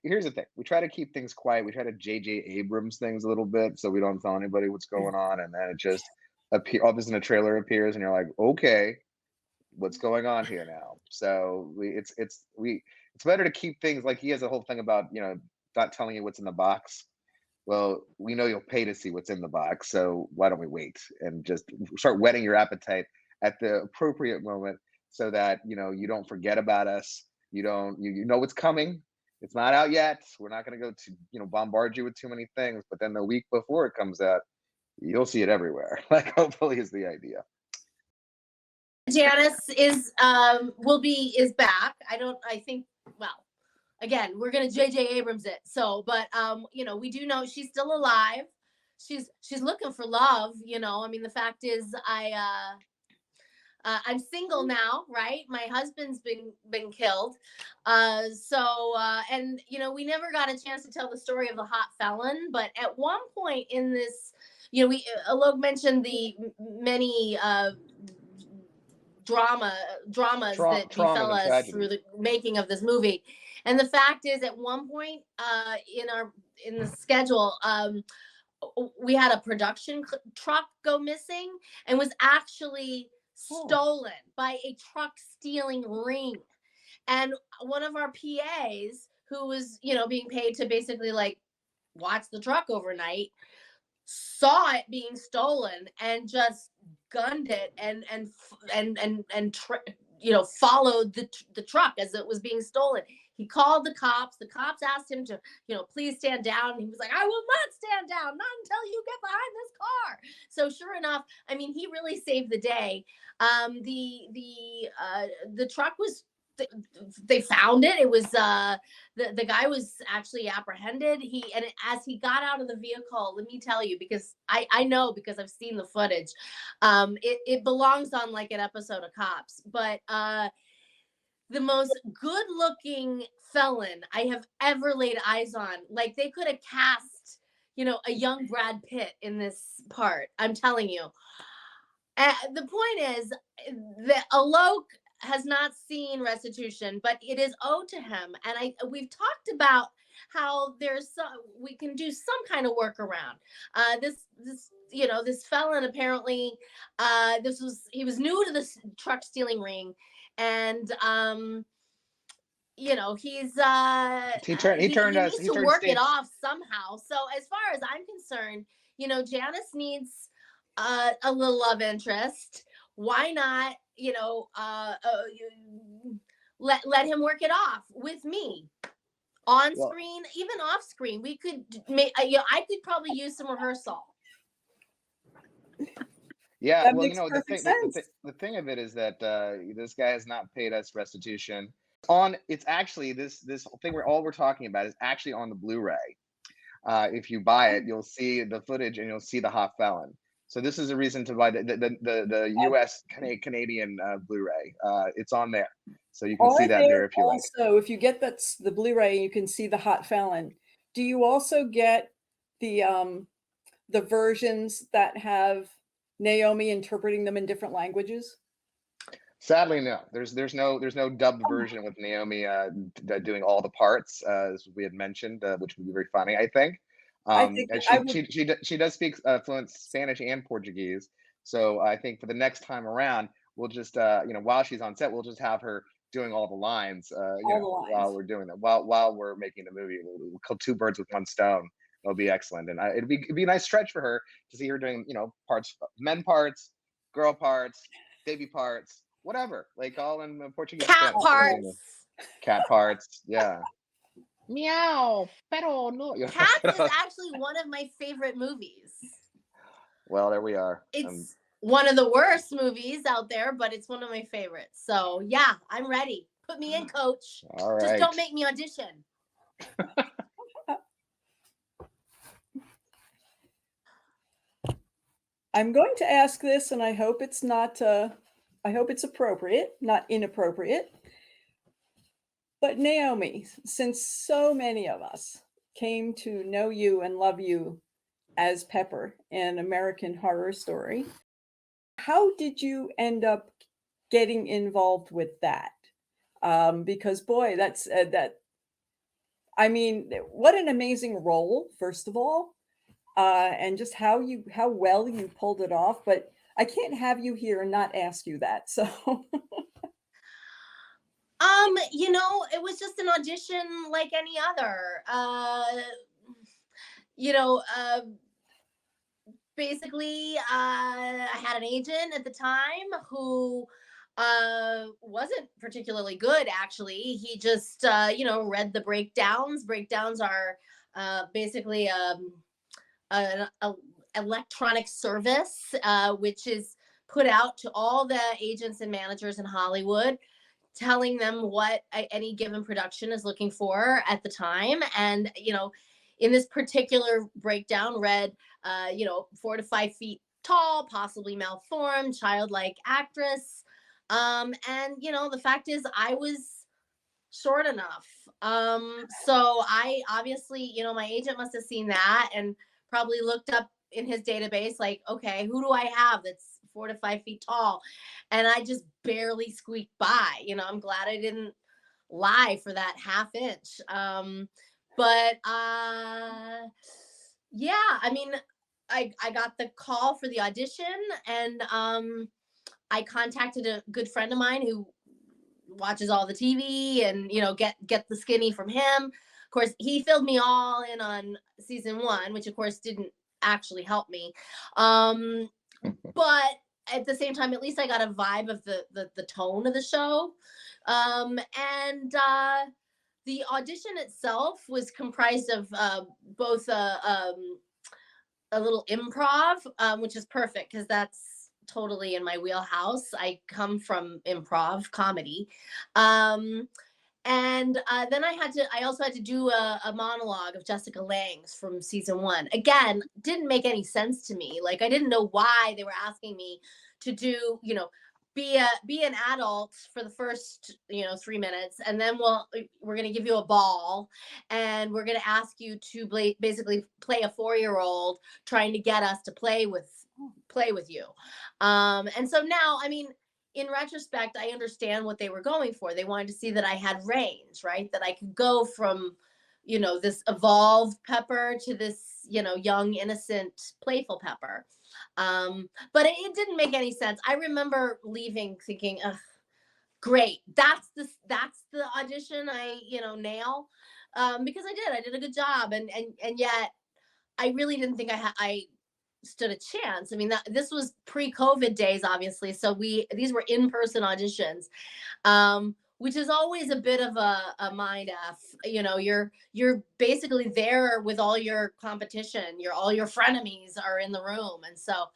Here's the thing: we try to keep things quiet. We try to J.J. Abrams things a little bit, so we don't tell anybody what's going on, and then it just all of a sudden a trailer appears, and you're like, okay, what's going on here now? So it's better to keep things like he has a whole thing about not telling you what's in the box. Well, we know you'll pay to see what's in the box, so why don't we wait and just start whetting your appetite at the appropriate moment so that you don't forget about us. You know what's coming. It's not out yet. We're not going to go to bombard you with too many things, but then the week before it comes out, you'll see it everywhere. Like, hopefully is the idea. Janice is back. I think, well, again, we're gonna JJ Abrams it. So, but we do know she's still alive. She's looking for love, I mean, the fact is I'm single now, right? My husband's been killed. And we never got a chance to tell the story of the hot felon, but at one point in this, Alok mentioned the many dramas that befell us through the making of this movie. And the fact is, at one point in the schedule, we had a production truck go missing and was actually stolen by a truck stealing ring. And one of our PAs, who was being paid to basically like watch the truck overnight, saw it being stolen and just gunned it and followed the truck as it was being stolen. He called the cops. The cops asked him to, please stand down. And he was like, I will not stand down, not until you get behind this car. So sure enough, I mean, he really saved the day. The truck was, they found it. It was, the guy was actually apprehended. As he got out of the vehicle, let me tell you, because I know, because I've seen the footage, it belongs on like an episode of Cops, but, the most good-looking felon I have ever laid eyes on. Like, they could have cast, a young Brad Pitt in this part. I'm telling you. The point is that Alok has not seen Restitution, but it is owed to him. And we've talked about how we can do some kind of workaround. This felon apparently, he was new to this truck stealing ring. And he's he needs to work it off somehow. So as far as I'm concerned, Janice needs a little love interest. Why not let him work it off with me on screen, even off screen. We could I could probably use some rehearsal. Yeah, well, the thing of it is that this guy has not paid us restitution. It's actually this thing all we're talking about is actually on the Blu-ray. If you buy it, you'll see the footage and you'll see the hot felon. So this is a reason to buy the U.S. Canadian Blu-ray. It's on there, so you can see that there if you like. Also, if you get the Blu-ray, you can see the hot felon. Do you also get the versions that have Naomi interpreting them in different languages? Sadly, no. There's no dubbed version with Naomi doing all the parts, as we had mentioned, which would be very funny, I think. She does speak fluent Spanish and Portuguese, so I think for the next time around, we'll just while she's on set, we'll just have her doing all the lines, while we're doing that, while we're making the movie. We'll kill two birds with one stone. It'll be excellent, and it'd be a nice stretch for her to see her doing parts, men parts, girl parts, baby parts, whatever, like all in Portuguese. Cat parts, yeah. Meow, pero no. Cats is actually one of my favorite movies. Well, there we are. It's one of the worst movies out there, but it's one of my favorites. So yeah, I'm ready. Put me in, coach. All right. Just don't make me audition. I'm going to ask this, and I hope it's not. I hope it's appropriate, not inappropriate. But Naomi, since so many of us came to know you and love you as Pepper in American Horror Story, how did you end up getting involved with that? Because boy, that's that. I mean, what an amazing role, first of all, and just how well you pulled it off. But I can't have you here and not ask you that. So. It was just an audition like any other. Basically, I had an agent at the time who wasn't particularly good, actually. He just, read the breakdowns. Breakdowns are basically electronic service, which is put out to all the agents and managers in Hollywood, telling them what any given production is looking for at the time. And, in this particular breakdown read, 4 to 5 feet tall, possibly malformed, childlike actress. And, the fact is I was short enough. So I obviously, my agent must have seen that and probably looked up in his database, like, okay, who do I have that's 4 to 5 feet tall? And I just barely squeaked by. I'm glad I didn't lie for that half inch. But yeah, I mean, I got the call for the audition, and I contacted a good friend of mine who watches all the TV and, get the skinny from him. Of course, he filled me all in on season 1, which of course didn't actually help me. But at the same time, at least I got a vibe of the tone of the show. And the audition itself was comprised of both a little improv, which is perfect because that's totally in my wheelhouse. I come from improv comedy. And then I also had to do a monologue of Jessica Lange's from season 1. Again, didn't make any sense to me. Like, I didn't know why they were asking me to do, be an adult for the first, 3 minutes. And then we're going to give you a ball and we're going to ask you to basically play a 4-year-old trying to get us to play with you. And so now, I mean, in retrospect, I understand what they were going for. They wanted to see that I had range, right? That I could go from, this evolved Pepper to this, young, innocent, playful Pepper. But it didn't make any sense. I remember leaving thinking, ugh, great. That's the audition I, nail. Because I did a good job. And yet I really didn't think I stood a chance. I mean, this was pre-COVID days, obviously. So these were in-person auditions, which is always a bit of a mind F. You're basically there with all your competition. All your frenemies are in the room. And so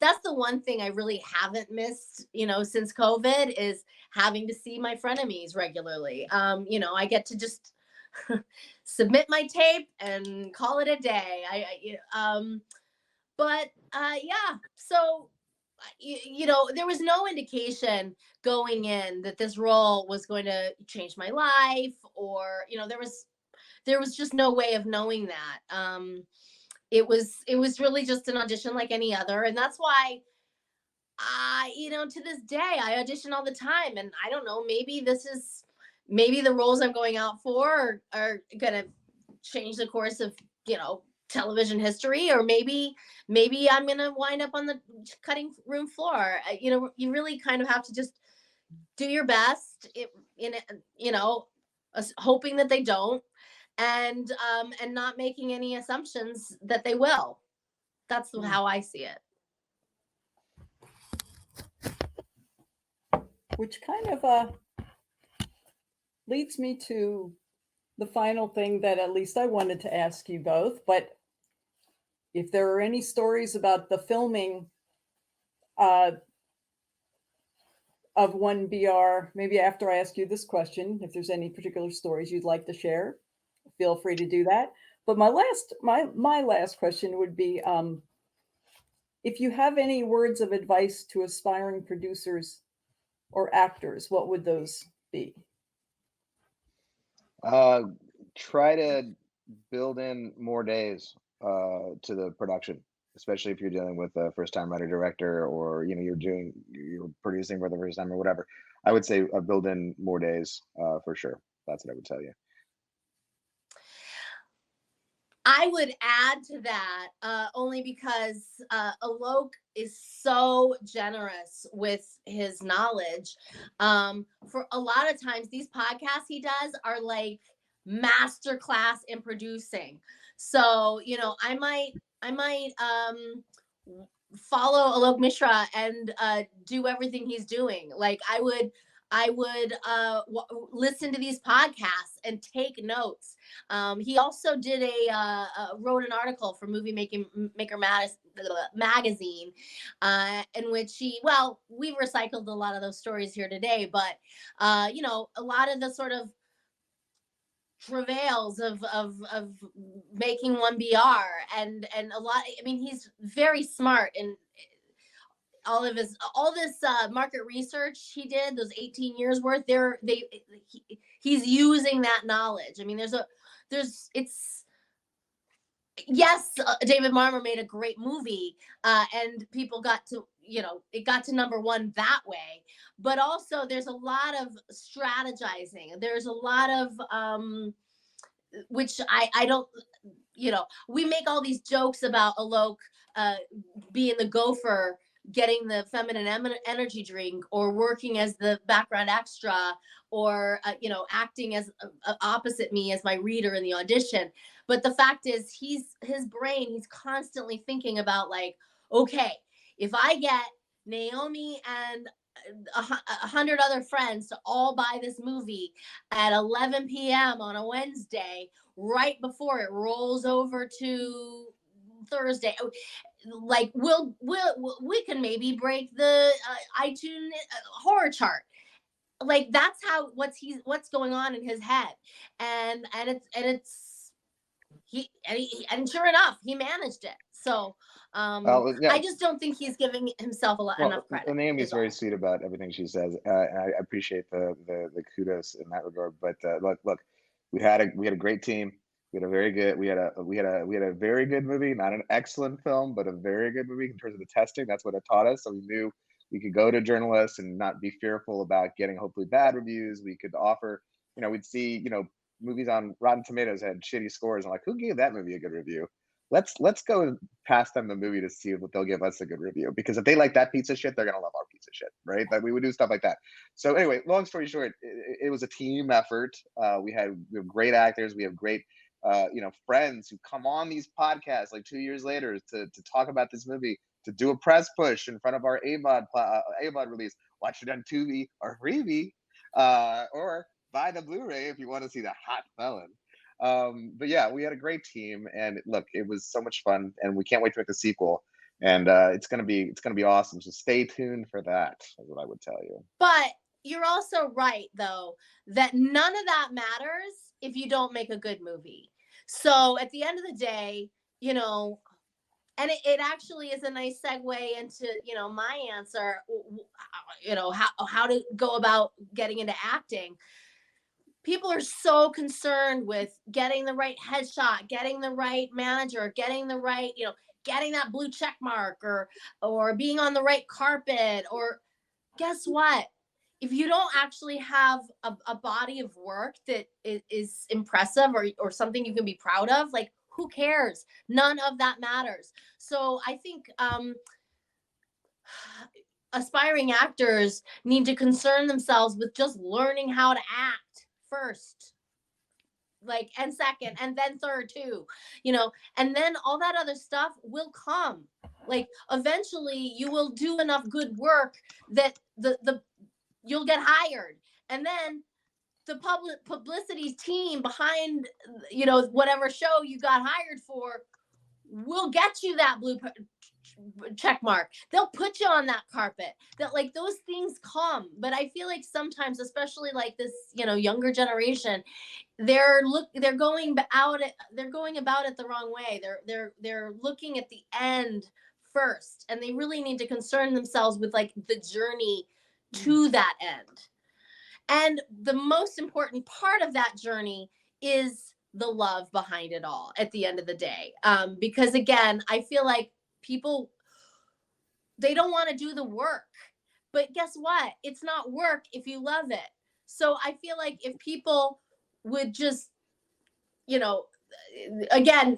that's the one thing I really haven't missed, since COVID, is having to see my frenemies regularly. I get to just submit my tape and call it a day. But yeah, so, there was no indication going in that this role was going to change my life, or, there was just no way of knowing that. It was really just an audition like any other. And that's why to this day, I audition all the time. And I don't know, maybe the roles I'm going out for are going to change the course of, television history, or maybe I'm gonna wind up on the cutting room floor. You really kind of have to just do your best hoping that they don't, and not making any assumptions that they will. That's how I see it. Which kind of leads me to the final thing that at least I wanted to ask you both, but if there are any stories about the filming of 1BR, maybe after I ask you this question, if there's any particular stories you'd like to share, feel free to do that. But my last question would be, if you have any words of advice to aspiring producers or actors, what would those be? Try to build in more days to the production, especially if you're dealing with a first-time writer director, or you're producing for the first time or whatever. I would say build in more days for sure. That's what I would tell you. I would add to that only because Alok is so generous with his knowledge. For a lot of times, these podcasts he does are like masterclass in producing. So, I might follow Alok Mishra and do everything he's doing. Like, I I would listen to these podcasts and take notes. He also did wrote an article for Movie Maker magazine, in which we've recycled a lot of those stories here today, but a lot of the sort of travails of making 1BR and a lot. I mean, he's very smart, and all this market research he did, those 18 years worth, he's using that knowledge. I mean, David Marmor made a great movie, and people got to, it got to #1 that way, but also there's a lot of strategizing. There's a lot of, which I don't, we make all these jokes about Alok being the gopher, getting the feminine energy drink, or working as the background extra, or acting as opposite me as my reader in the audition. But the fact is, his brain, he's constantly thinking about, like, okay, if I get Naomi and 100 other friends to all buy this movie at 11 p.m. on a Wednesday, right before it rolls over to Thursday, like we can maybe break the iTunes horror chart. Like, that's what's going on in his head, and sure enough, he managed it. So Yeah. I just don't think he's giving himself enough credit. Naomi's very sweet about everything she says. I appreciate the kudos in that regard. But look, we had a great team. We had a very good movie, not an excellent film, but a very good movie in terms of the testing. That's what it taught us. So we knew we could go to journalists and not be fearful about getting hopefully bad reviews. We could offer, we'd see, movies on Rotten Tomatoes had shitty scores. I'm like, who gave that movie a good review? Let's go pass them the movie to see if they'll give us a good review, because if they like that piece of shit, they're gonna love our piece of shit, right? Like, we would do stuff like that. So anyway, long story short, it was a team effort. We have great actors. We have great friends who come on these podcasts like 2 years later to talk about this movie, to do a press push in front of our AVOD release. Watch it on Tubi or Freevee, or buy the Blu-ray if you want to see the hot felon. But yeah, we had a great team, and look, it was so much fun, and we can't wait to make the sequel. And it's gonna be awesome. So stay tuned for that, is what I would tell you. But you're also right, though, that none of that matters if you don't make a good movie. So at the end of the day, and it actually is a nice segue into, my answer, how to go about getting into acting. People are so concerned with getting the right headshot, getting the right manager, getting the right, getting that blue check mark, or being on the right carpet, or guess what? If you don't actually have a body of work that is impressive, or something you can be proud of, like, who cares? None of that matters. So I think aspiring actors need to concern themselves with just learning how to act first, like, and second, and then third too, and then all that other stuff will come. Like, eventually you will do enough good work that you'll get hired, and then the publicity team behind, whatever show you got hired for will get you that blue check mark. They'll put you on that carpet. That, like, those things come. But I feel like sometimes, especially like this, younger generation, they're going about it the wrong way. They're looking at the end first, and they really need to concern themselves with, like, the journey to that end. And the most important part of that journey is the love behind it all at the end of the day. Because again, I feel like people, they don't want to do the work, but guess what? It's not work if you love it. So I feel like if people would just, again,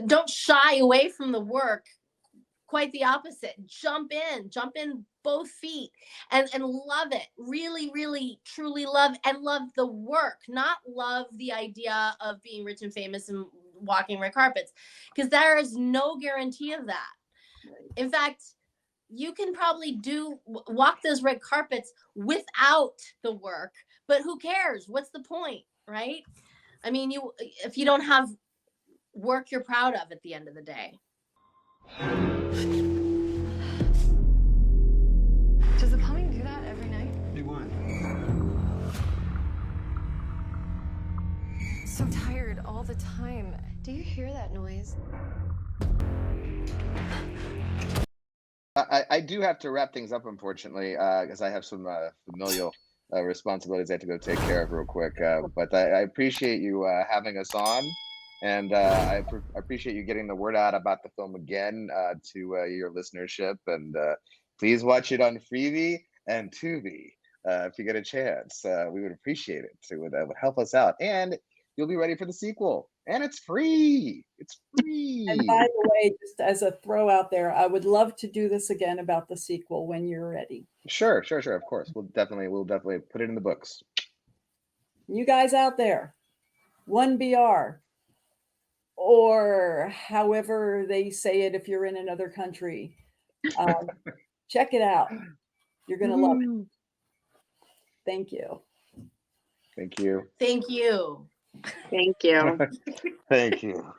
don't shy away from the work. Quite the opposite. Jump in both feet, and love it. Really, really, truly love the work, not love the idea of being rich and famous and walking red carpets, because there is no guarantee of that. In fact, you can probably walk those red carpets without the work, but who cares? What's the point, right? I mean, if you don't have work you're proud of at the end of the day. Does the plumbing do that every night? Do what? So tired all the time. Do you hear that noise? I do have to wrap things up, unfortunately, because I have some familial responsibilities I have to go take care of real quick. But I appreciate you having us on, and I appreciate you getting the word out about the film again to your listenership. And please watch it on Freevee and Tubi if you get a chance. We would appreciate it. That would help us out, and you'll be ready for the sequel. And it's free. It's free. And by the way, just as a throw out there, I would love to do this again about the sequel when you're ready. Sure. Of course, we'll definitely put it in the books. You guys out there, 1BR, or however they say it if you're in another country, check it out. You're gonna love it. Thank you. Thank you. Thank you. Thank you.